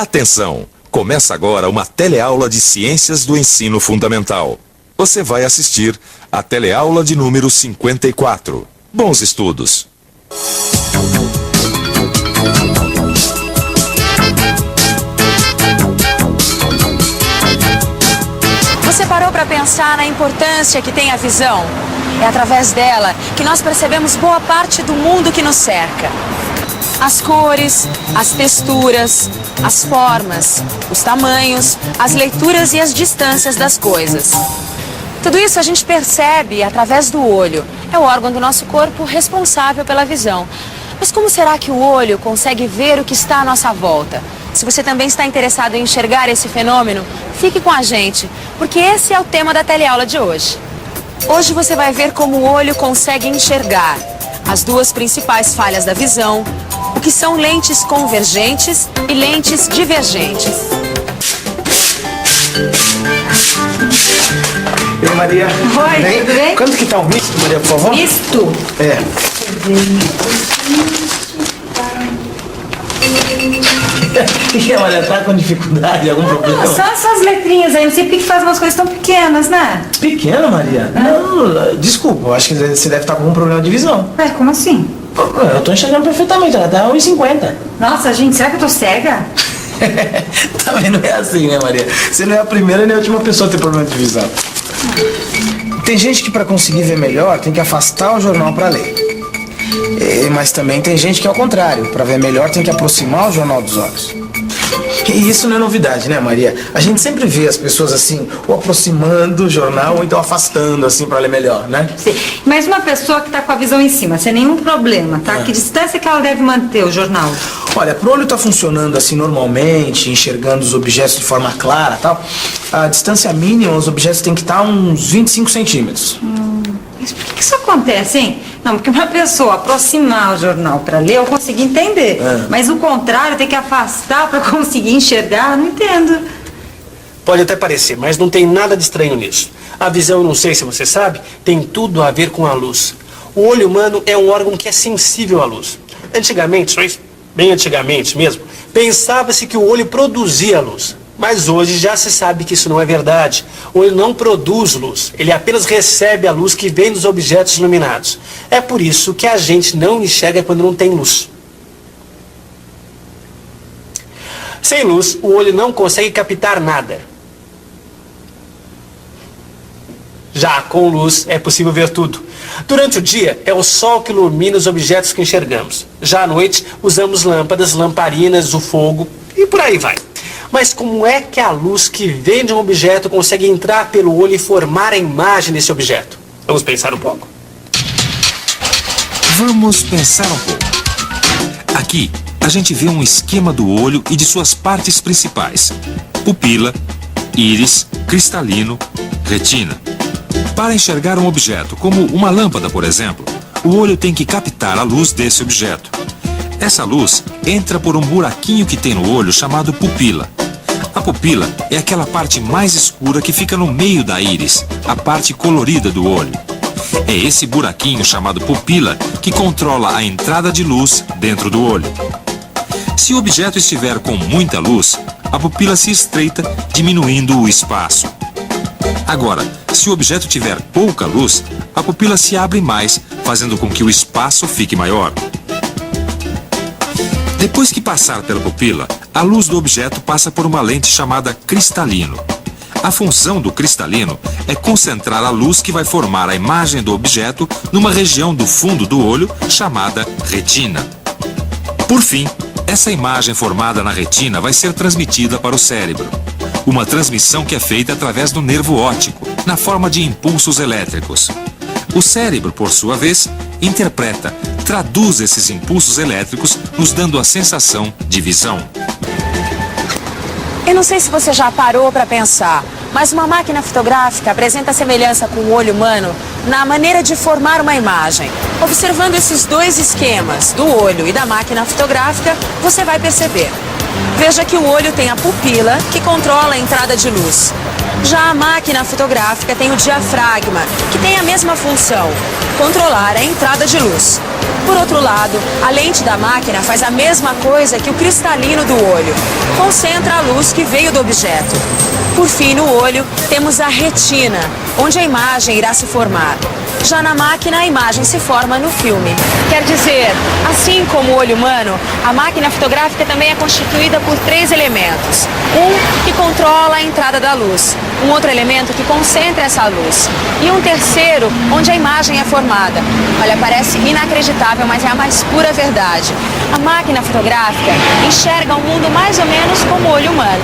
Atenção! Começa agora uma teleaula de Ciências do Ensino Fundamental. Você vai assistir a teleaula de número 54. Bons estudos! Você parou para pensar na importância que tem a visão? É através dela que nós percebemos boa parte do mundo que nos cerca. As cores, as texturas, as formas, os tamanhos, as leituras e as distâncias das coisas. Tudo isso a gente percebe através do olho. É o órgão do nosso corpo responsável pela visão. Mas como será que o olho consegue ver o que está à nossa volta? Se você também está interessado em enxergar esse fenômeno, fique com a gente, porque esse é o tema da teleaula de hoje. Hoje você vai ver como o olho consegue enxergar as duas principais falhas da visão, o que são lentes convergentes e lentes divergentes. Oi, Maria. Oi, tudo bem? Quanto que tá o misto, Maria, por favor? Misto? É. O que é, Maria? Tá com dificuldade? Algum problema? Só essas letrinhas aí, não sei por que faz umas coisas tão pequenas, né? Pequena, Maria? Não, desculpa, eu acho que você deve estar com algum problema de visão. Ué, como assim? Eu tô enxergando perfeitamente, ela tá 1,50. Nossa, gente, será que eu tô cega? Também não é assim, né, Maria? Você não é a primeira nem a última pessoa a ter problema de visão. Tem gente que para conseguir ver melhor tem que afastar o jornal para ler. Mas também tem gente que é ao contrário, para ver melhor tem que aproximar o jornal dos olhos. E isso não é novidade, né, Maria? A gente sempre vê as pessoas assim, ou aproximando o jornal, ou então afastando, assim, para ler melhor, né? Sim. Mas uma pessoa que tá com a visão em cima, sem nenhum problema, tá? Que distância que ela deve manter o jornal? Olha, pro olho tá funcionando assim normalmente, enxergando os objetos de forma clara e tal, a distância mínima, os objetos têm que estar uns 25 centímetros. Mas por que isso acontece, hein? Não, porque uma pessoa aproximar o jornal para ler, eu consigo entender. Mas o contrário, tem que afastar para conseguir enxergar, eu não entendo. Pode até parecer, mas não tem nada de estranho nisso. A visão, não sei se você sabe, tem tudo a ver com a luz. O olho humano é um órgão que é sensível à luz. Antigamente, bem antigamente mesmo, pensava-se que o olho produzia luz. Mas hoje já se sabe que isso não é verdade. O olho não produz luz, ele apenas recebe a luz que vem dos objetos iluminados. É por isso que a gente não enxerga quando não tem luz. Sem luz, o olho não consegue captar nada. Já com luz é possível ver tudo. Durante o dia, é o sol que ilumina os objetos que enxergamos. Já à noite, usamos lâmpadas, lamparinas, o fogo e por aí vai. Mas como é que a luz que vem de um objeto consegue entrar pelo olho e formar a imagem desse objeto? Vamos pensar um pouco. Vamos pensar um pouco. Aqui, a gente vê um esquema do olho e de suas partes principais: pupila, íris, cristalino, retina. Para enxergar um objeto, como uma lâmpada, por exemplo, o olho tem que captar a luz desse objeto. Essa luz entra por um buraquinho que tem no olho chamado pupila. A pupila é aquela parte mais escura que fica no meio da íris, a parte colorida do olho. É esse buraquinho chamado pupila que controla a entrada de luz dentro do olho. Se o objeto estiver com muita luz, a pupila se estreita, diminuindo o espaço. Agora, se o objeto tiver pouca luz, a pupila se abre mais, fazendo com que o espaço fique maior. Depois que passar pela pupila, a luz do objeto passa por uma lente chamada cristalino. A função do cristalino é concentrar a luz que vai formar a imagem do objeto numa região do fundo do olho chamada retina. Por fim, essa imagem formada na retina vai ser transmitida para o cérebro. Uma transmissão que é feita através do nervo óptico, na forma de impulsos elétricos. O cérebro, por sua vez, interpreta, traduz esses impulsos elétricos, nos dando a sensação de visão. Eu não sei se você já parou para pensar, mas uma máquina fotográfica apresenta semelhança com o olho humano na maneira de formar uma imagem. Observando esses dois esquemas, do olho e da máquina fotográfica, você vai perceber. Veja que o olho tem a pupila, que controla a entrada de luz. Já a máquina fotográfica tem o diafragma, que tem a mesma função, controlar a entrada de luz. Por outro lado, a lente da máquina faz a mesma coisa que o cristalino do olho. Concentra a luz que veio do objeto. Por fim, no olho, temos a retina, onde a imagem irá se formar. Já na máquina, a imagem se forma no filme. Quer dizer, assim como o olho humano, a máquina fotográfica também é constituída por 3 elementos. Um que controla a entrada da luz, um outro elemento que concentra essa luz e um terceiro onde a imagem é formada. Olha, parece inacreditável, mas é a mais pura verdade. A máquina fotográfica enxerga o mundo mais ou menos como o olho humano.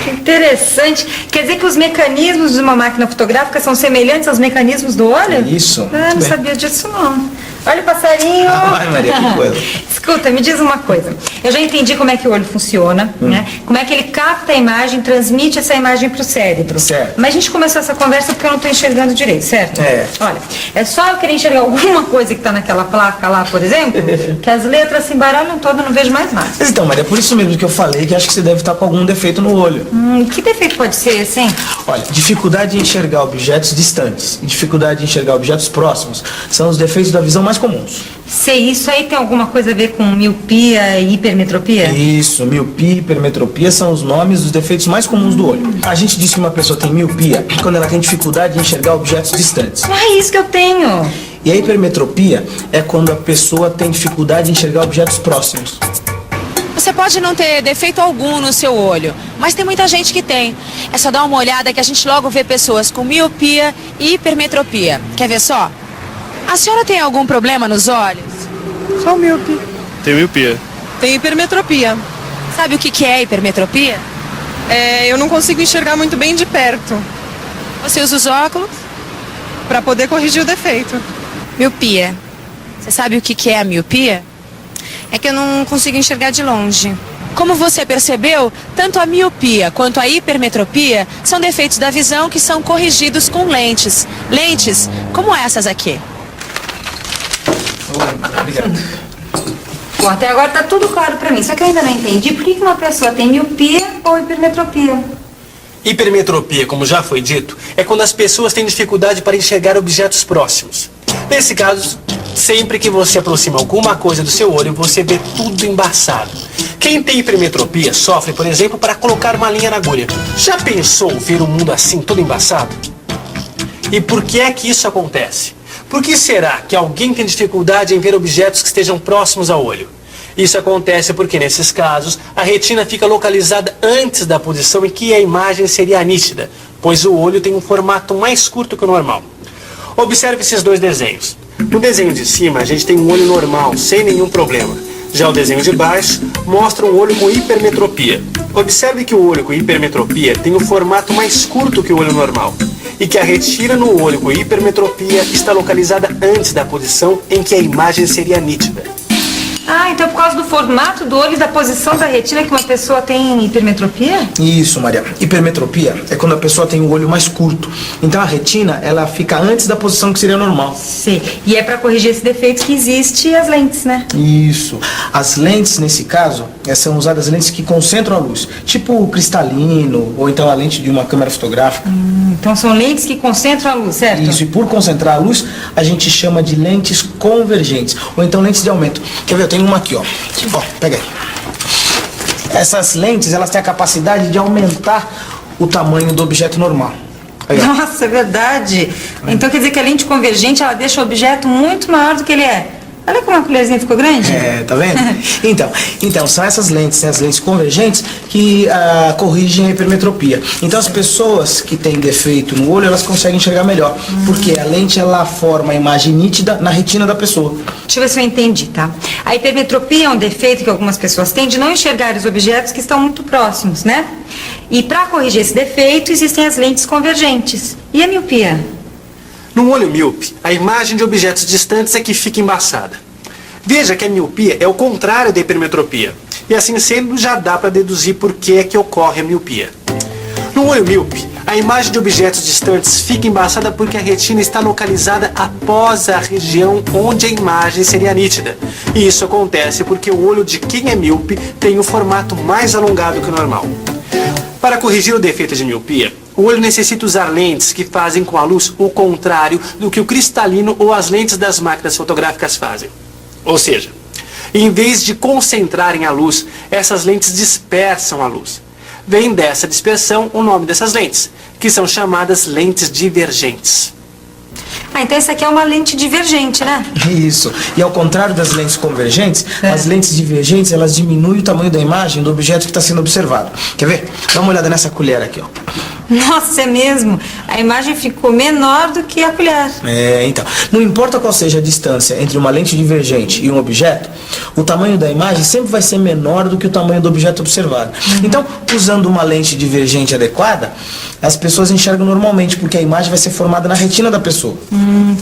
Que interessante. Quer dizer que os mecanismos de uma máquina fotográfica são semelhantes aos mecanismos do olho? Isso. Ah, não sabia disso, não. Olha o passarinho. Ai, Maria, que coisa. Escuta, me diz uma coisa. Eu já entendi como é que o olho funciona, né? Como é que ele capta a imagem, transmite essa imagem para o cérebro. Certo. Mas a gente começou essa conversa porque eu não estou enxergando direito, certo? É. Olha, é só eu querer enxergar alguma coisa que está naquela placa lá, por exemplo, que as letras se embaralham todas, não vejo mais nada. Mas então, Maria, por isso mesmo que eu falei que acho que você deve estar com algum defeito no olho. Que defeito pode ser esse, hein? Olha, dificuldade em enxergar objetos distantes e dificuldade em enxergar objetos próximos são os defeitos da visão mais comuns. Sei, isso aí tem alguma coisa a ver com miopia e hipermetropia? Isso, miopia e hipermetropia são os nomes dos defeitos mais comuns do olho. A gente diz que uma pessoa tem miopia quando ela tem dificuldade em enxergar objetos distantes. Ah, é isso que eu tenho. E a hipermetropia é quando a pessoa tem dificuldade em enxergar objetos próximos. Você pode não ter defeito algum no seu olho, mas tem muita gente que tem. É só dar uma olhada que a gente logo vê pessoas com miopia e hipermetropia. Quer ver só? A senhora tem algum problema nos olhos? Só miopia. Tenho miopia. Tem hipermetropia. Sabe o que é hipermetropia? Eu não consigo enxergar muito bem de perto Você usa os óculos? para poder corrigir o defeito. Miopia. Você sabe o que é a miopia? É que eu não consigo enxergar de longe. Como você percebeu, tanto a miopia quanto a hipermetropia são defeitos da visão que são corrigidos com lentes. Lentes como essas aqui. Obrigado. Bom, até agora tá tudo claro pra mim, só que eu ainda não entendi por que uma pessoa tem miopia ou hipermetropia. Hipermetropia, como já foi dito, é quando as pessoas têm dificuldade para enxergar objetos próximos. Nesse caso, sempre que você aproxima alguma coisa do seu olho, você vê tudo embaçado. Quem tem hipermetropia sofre, por exemplo, para colocar uma linha na agulha. Já pensou ver o mundo assim, todo embaçado? E por que é que isso acontece? Por que será que alguém tem dificuldade em ver objetos que estejam próximos ao olho? Isso acontece porque, nesses casos, a retina fica localizada antes da posição em que a imagem seria nítida, pois o olho tem um formato mais curto que o normal. Observe esses dois desenhos. No desenho de cima, a gente tem um olho normal, sem nenhum problema. Já o desenho de baixo mostra um olho com hipermetropia. Observe que o olho com hipermetropia tem um formato mais curto que o olho normal e que a retina no olho com hipermetropia está localizada antes da posição em que a imagem seria nítida. Ah, então é por causa do formato do olho e da posição da retina que uma pessoa tem hipermetropia? Isso, Maria. Hipermetropia é quando a pessoa tem o olho mais curto. Então a retina, ela fica antes da posição que seria normal. Sim. E é pra corrigir esse defeito que existe as lentes, né? Isso. As lentes, nesse caso, são usadas lentes que concentram a luz. Tipo o cristalino, ou então a lente de uma câmera fotográfica. Então são lentes que concentram a luz, certo? Isso, e por concentrar a luz, a gente chama de lentes convergentes, ou então lentes de aumento. Quer ver? Eu tenho uma aqui, ó. Ó, pega aí. Essas lentes, elas têm a capacidade de aumentar o tamanho do objeto normal. Aí, ó. Nossa, é verdade. Então quer dizer que a lente convergente, ela deixa o objeto muito maior do que ele é. Olha como a colherzinha ficou grande. É, tá vendo? Então, são essas lentes, né, as lentes convergentes, que corrigem a hipermetropia. Então, as pessoas que têm defeito no olho, elas conseguem enxergar melhor. Porque a lente, ela forma a imagem nítida na retina da pessoa. Deixa eu ver se eu entendi, tá? A hipermetropia é um defeito que algumas pessoas têm de não enxergar os objetos que estão muito próximos, né? E para corrigir esse defeito, existem as lentes convergentes. E a miopia? No olho míope, a imagem de objetos distantes é que fica embaçada. Veja que a miopia é o contrário da hipermetropia. E assim sendo, já dá para deduzir por que é que ocorre a miopia. No olho míope, a imagem de objetos distantes fica embaçada porque a retina está localizada após a região onde a imagem seria nítida. E isso acontece porque o olho de quem é míope tem um formato mais alongado que o normal. Para corrigir o defeito de miopia, o olho necessita usar lentes que fazem com a luz o contrário do que o cristalino ou as lentes das máquinas fotográficas fazem. Ou seja, em vez de concentrarem a luz, essas lentes dispersam a luz. Vem dessa dispersão o nome dessas lentes, que são chamadas lentes divergentes. Ah, então essa aqui é uma lente divergente, né? Isso. E ao contrário das lentes convergentes, as lentes divergentes, elas diminuem o tamanho da imagem do objeto que está sendo observado. Quer ver? Dá uma olhada nessa colher aqui, ó. Nossa, é mesmo. A imagem ficou menor do que a colher. Então, não importa qual seja a distância entre uma lente divergente e um objeto, o tamanho da imagem sempre vai ser menor do que o tamanho do objeto observado. Então, usando uma lente divergente adequada, as pessoas enxergam normalmente, porque a imagem vai ser formada na retina da pessoa.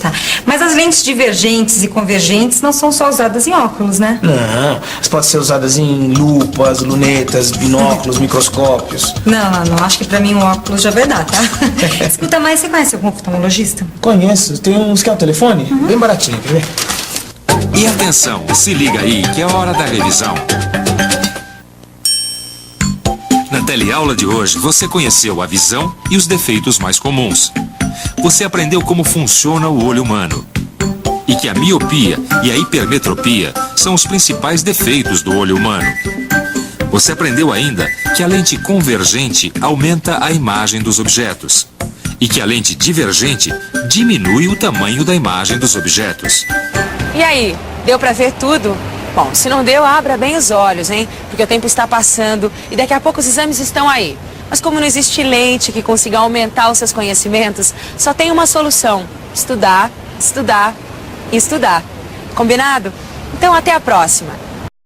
Tá. Mas as lentes divergentes e convergentes não são só usadas em óculos, né? Não, elas podem ser usadas em lupas, lunetas, binóculos, microscópios. Não. Acho que pra mim um óculos já vai dar, tá? Escuta, mas você conhece algum oftalmologista? Conheço. Tem uns que é o telefone? Bem baratinho, quer ver? E atenção, se liga aí que é hora da revisão. Na teleaula de hoje, você conheceu a visão e os defeitos mais comuns. Você aprendeu como funciona o olho humano. E que a miopia e a hipermetropia são os principais defeitos do olho humano. Você aprendeu ainda que a lente convergente aumenta a imagem dos objetos. E que a lente divergente diminui o tamanho da imagem dos objetos. E aí, deu pra ver tudo? Bom, se não deu, abra bem os olhos, hein? Porque o tempo está passando e daqui a pouco os exames estão aí. Mas como não existe lente que consiga aumentar os seus conhecimentos, só tem uma solução: estudar, estudar e estudar. Combinado? Então até a próxima.